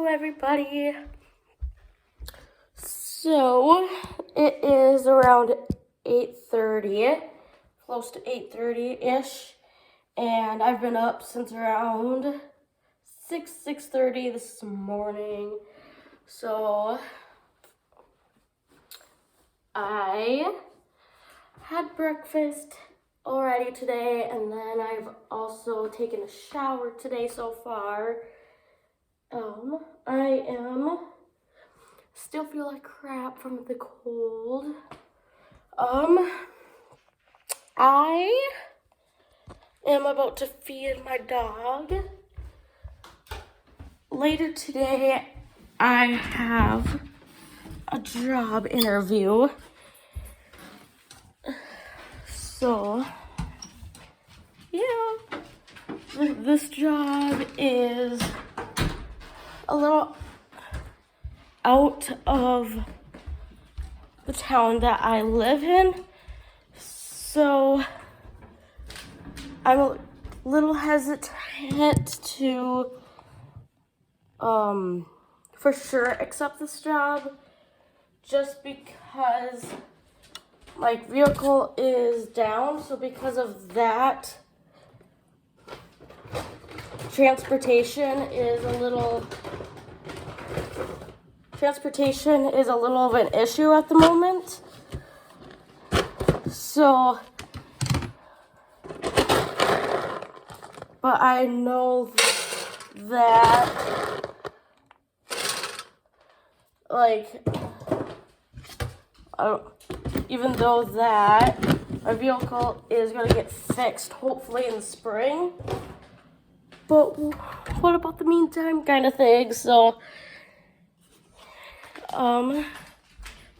everybody. So it is around 8:30, close to 8:30-ish, and I've been up since around 6:30 this morning. So I had breakfast already today, and then I've also taken a shower today so far. I still feel like crap from the cold. I am about to feed my dog. Later today, I have a job interview. So, yeah, this job is a little out of the town that I live in. So, I'm a little hesitant to, for sure accept this job, just because my vehicle is down. So because of that, transportation is a little of an issue at the moment. So, but I know that, even though that my vehicle is going to get fixed hopefully in the spring, but what about the meantime kind of thing. So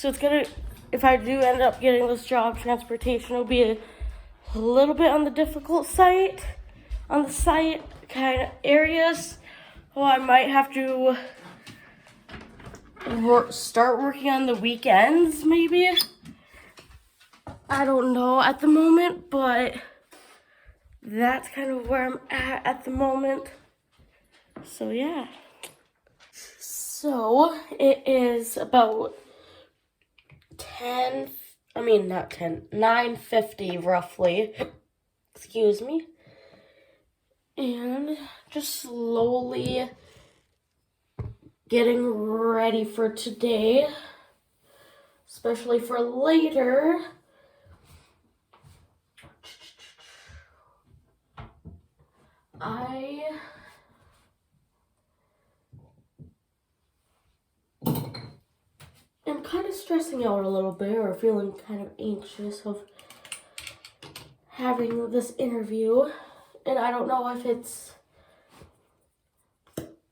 it's gonna, if I do end up getting this job, transportation will be a little bit on the difficult side, kind of areas. So I might have to start working on the weekends, maybe. I don't know at the moment, but that's kind of where I'm at the moment. So yeah. So it is about 9:50 roughly. Excuse me. And just slowly getting ready for today, especially for later. I am kind of stressing out a little bit, or feeling kind of anxious of having this interview. And I don't know if it's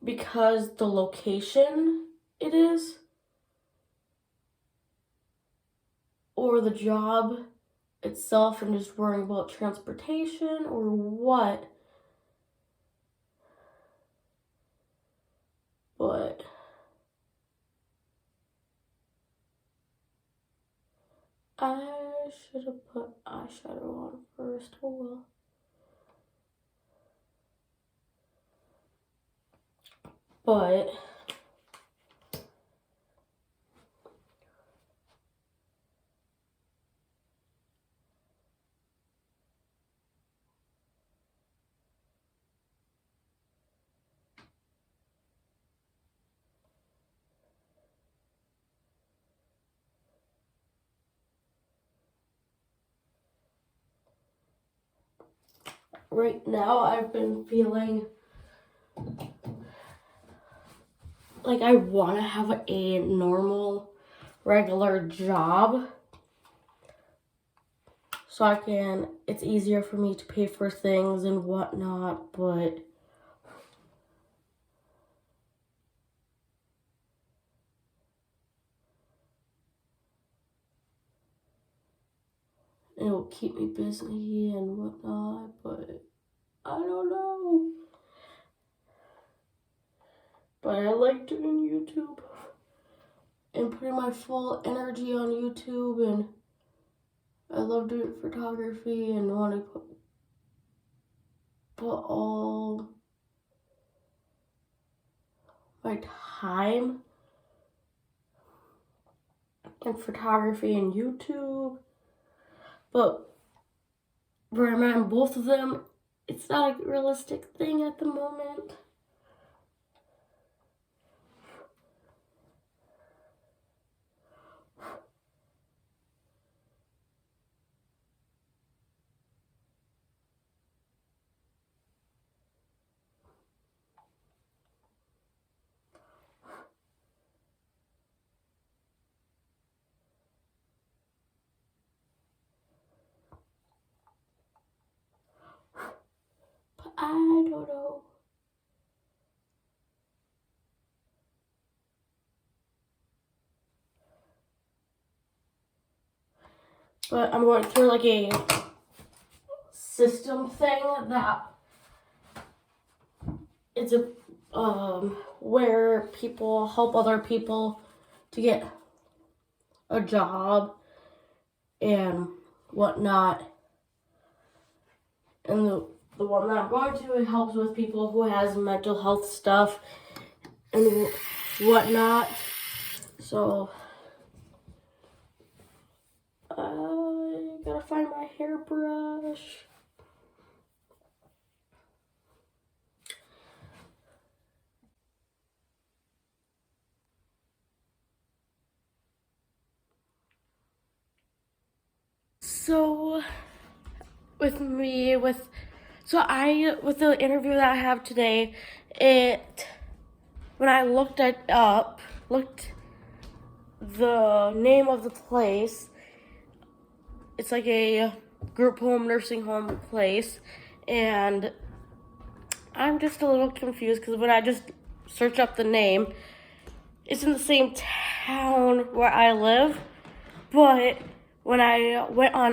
because the location it is, or the job itself, and just worrying about transportation, or what. But I should have put eyeshadow on first. Oh well. But right now I've been feeling like I want to have a normal, regular job, so it's easier for me to pay for things and whatnot, but it'll keep me busy and whatnot, but I don't know. But I like doing YouTube and putting my full energy on YouTube, and I love doing photography and want to put all my time in photography and YouTube. But where I'm at in both of them, it's not a realistic thing at the moment. But I don't know. But I'm going through like a system thing that it's a where people help other people to get a job and whatnot. And the one that I'm going to, it helps with people who has mental health stuff and whatnot. So I gotta find my hairbrush. So with the interview that I have today, when I looked the name of the place, it's like a group home, nursing home place, and I'm just a little confused because when I just search up the name, it's in the same town where I live, but when I went on,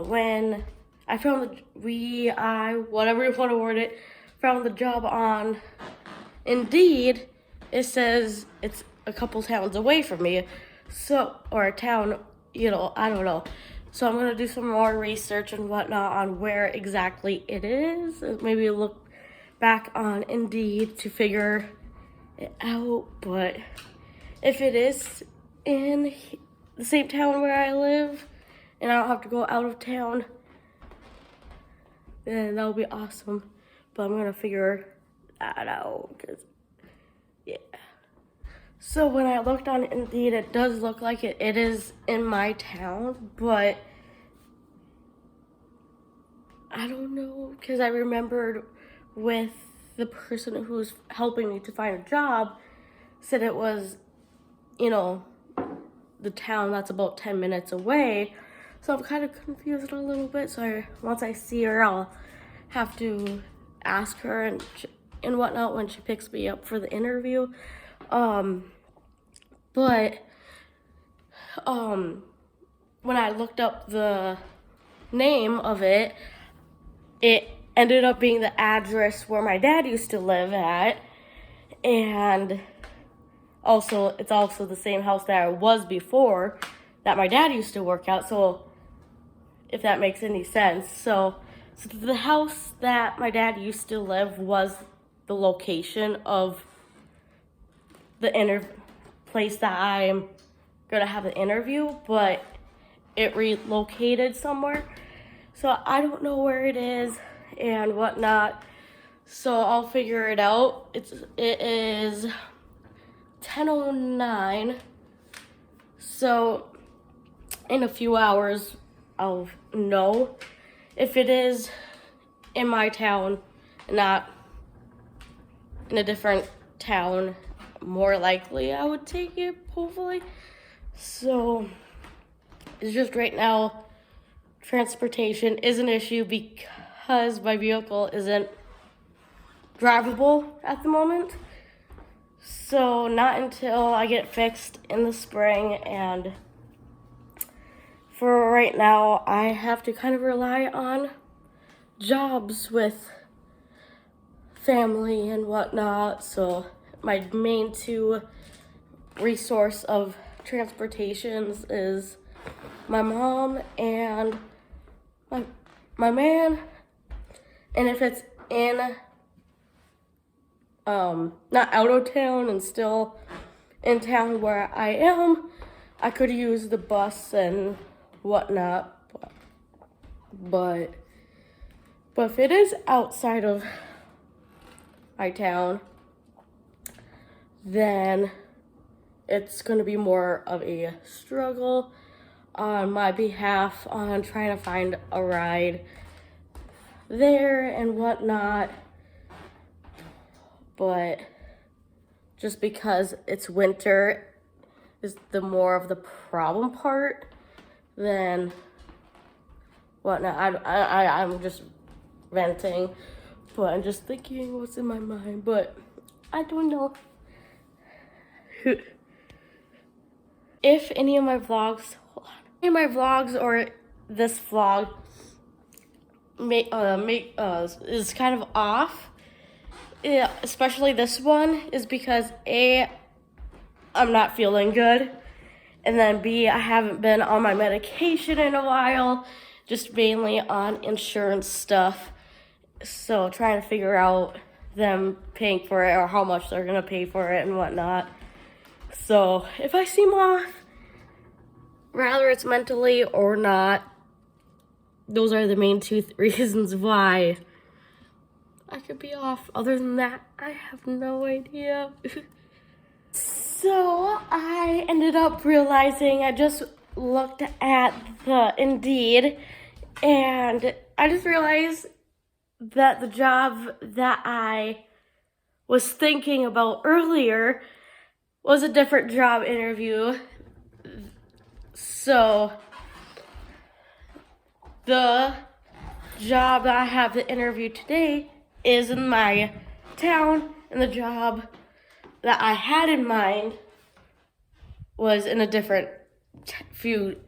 when I found whatever you want to word it, found the job on Indeed, it says it's a couple towns away from me, or a town, I don't know. So I'm gonna do some more research and whatnot on where exactly it is. Maybe look back on Indeed to figure it out, but if it is in the same town where I live and I don't have to go out of town, then that would be awesome. But I'm gonna figure that out, yeah. So when I looked on Indeed, it does look like it is in my town, but I don't know, because I remembered with the person who's helping me to find a job said it was, the town that's about 10 minutes away. So I'm kind of confused a little bit. So once I see her, I'll have to ask her and whatnot when she picks me up for the interview. But when I looked up the name of it, it ended up being the address where my dad used to live at, and it's also the same house that I was before that my dad used to work at. So if that makes any sense. So the house that my dad used to live was the location of the place that I'm gonna have the interview, but it relocated somewhere. So I don't know where it is and whatnot. So I'll figure it out. It is 10:09. So in a few hours, I'll know if it is in my town, not in a different town. More likely, I would take it, hopefully. So it's just right now, transportation is an issue because my vehicle isn't drivable at the moment. So not until I get it fixed in the spring, and for right now, I have to kind of rely on jobs with family and whatnot. So my main two resource of transportations is my mom and my man. And if it's in not out of town and still in town where I am, I could use the bus and whatnot. But if it is outside of my town, then it's going to be more of a struggle on my behalf on trying to find a ride there and whatnot. But just because it's winter is the more of the problem part than whatnot. I'm just venting, but I'm just thinking what's in my mind, but I don't know. If any of my vlogs, or this vlog is kind of off, yeah, especially this one, is because A, I'm not feeling good, and then B, I haven't been on my medication in a while, just mainly on insurance stuff. So trying to figure out them paying for it or how much they're gonna pay for it and whatnot. So if I seem off, rather it's mentally or not, those are the main two reasons why I could be off. Other than that, I have no idea. So I ended up realizing, I just looked at the Indeed, and I just realized that the job that I was thinking about earlier was a different job interview. So the job that I have to interview today is in my town, and the job that I had in mind was in a different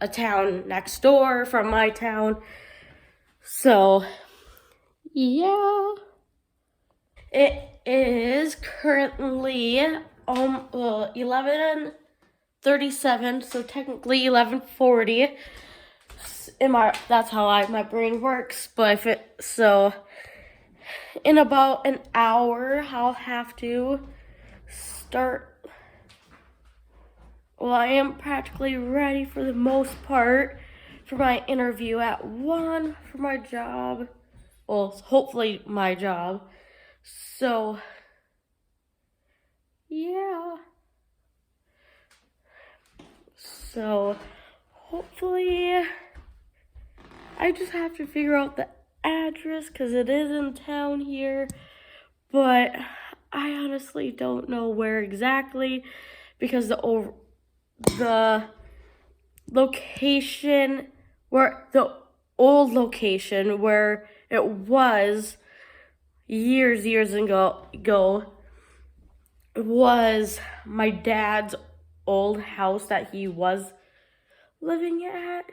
a town next door from my town. So yeah, it is currently 11:37, so technically 11:40. That's how my brain works. But in about an hour, I'll have to start. Well, I am practically ready for the most part for my interview at 1 for my job. Well, hopefully my job. So yeah. So hopefully I just have to figure out the address because it is in town here, but I honestly don't know where exactly, because the location where the old location where it was years ago was my dad's old house that he was living at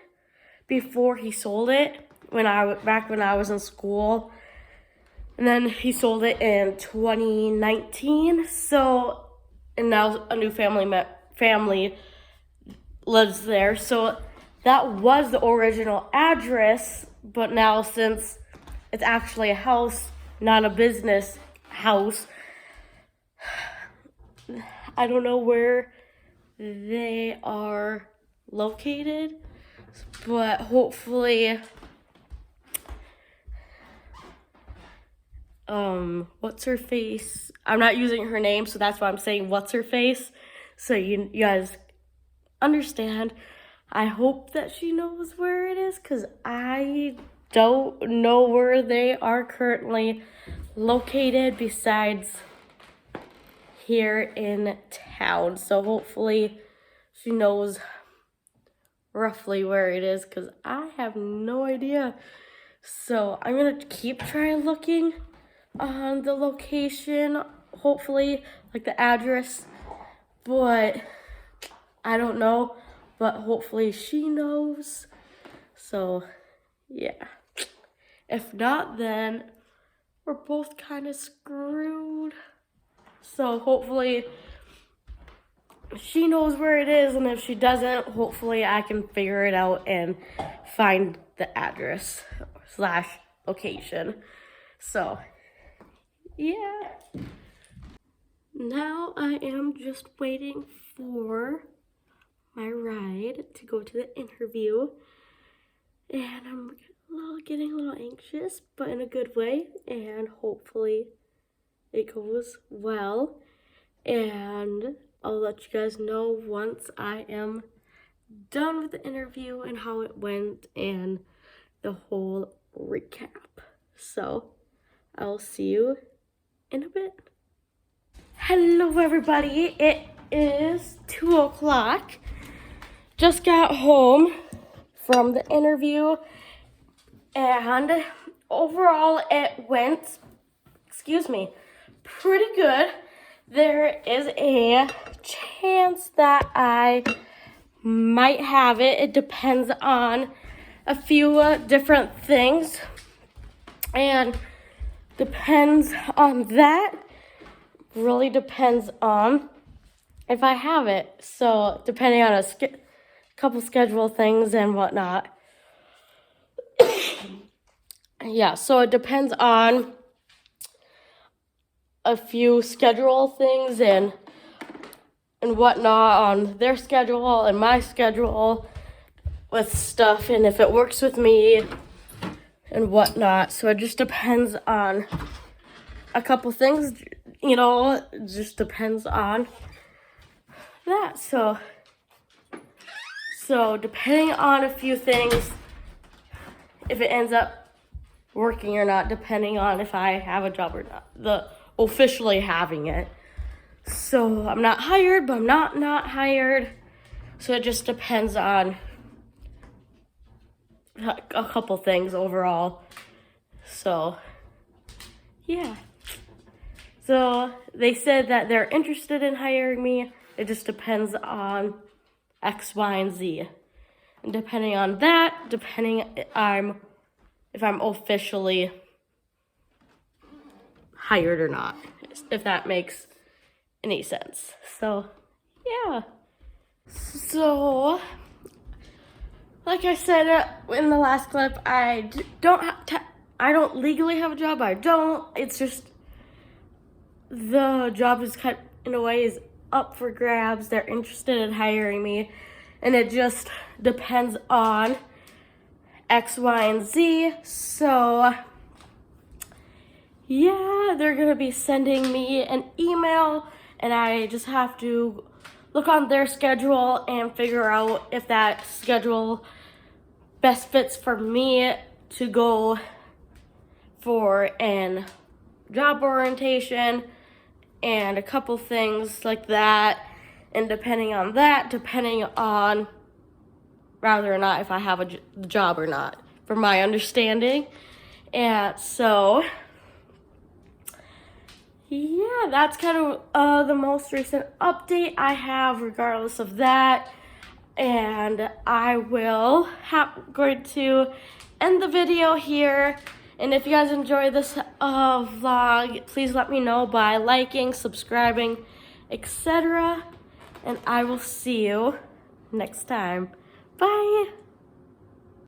before he sold it back when I was in school. And then he sold it in 2019. So, and now a new family lives there. So that was the original address, but now since it's actually a house, not a business house, I don't know where they are located, but hopefully what's her face, I'm not using her name, so that's why I'm saying what's her face, so you guys understand. I hope that she knows where it is, because I don't know where they are currently located besides here in town. So hopefully she knows roughly where it is, because I have no idea. So I'm gonna keep trying looking on the location, hopefully, like the address, but I don't know, but hopefully she knows. So yeah, if not, then we're both kind of screwed. So hopefully she knows where it is, and if she doesn't, hopefully I can figure it out and find the address / location. So yeah. now I am just waiting for my ride to go to the interview. And I'm getting a little anxious, but in a good way. And hopefully it goes well. And I'll let you guys know once I am done with the interview and how it went and the whole recap. So I'll see you in a bit. Hello everybody, it is 2 o'clock. Just got home from the interview and overall it went, pretty good. There is a chance that I might have it. It depends on a few different things, and depends on that. Really depends on if I have it. So depending on a couple schedule things and whatnot. Yeah, so it depends on a few schedule things and whatnot on their schedule and my schedule with stuff, and if it works with me and whatnot. So it just depends on a couple things, you know, it just depends on that. So depending on a few things, if it ends up working or not, depending on if I have a job or not, officially having it. So I'm not hired, but I'm not hired. So it just depends on a couple things overall. So yeah. So they said that they're interested in hiring me. It just depends on X, Y, and Z. And depending on that, if I'm officially hired or not, if that makes any sense. So yeah. So like I said in the last clip, I don't legally have a job. I don't. It's just the job is kind of, in a way, is up for grabs. They're interested in hiring me, and it just depends on X, Y, and Z. So yeah, they're gonna be sending me an email, and I just have to look on their schedule and figure out if that schedule best fits for me to go for an job orientation and a couple things like that. And depending on whether or not if I have a job or not, from my understanding. And so yeah, that's kind of the most recent update I have regardless of that. And I will going to end the video here. And if you guys enjoy this vlog, please let me know by liking, subscribing, etc. And I will see you next time. Bye!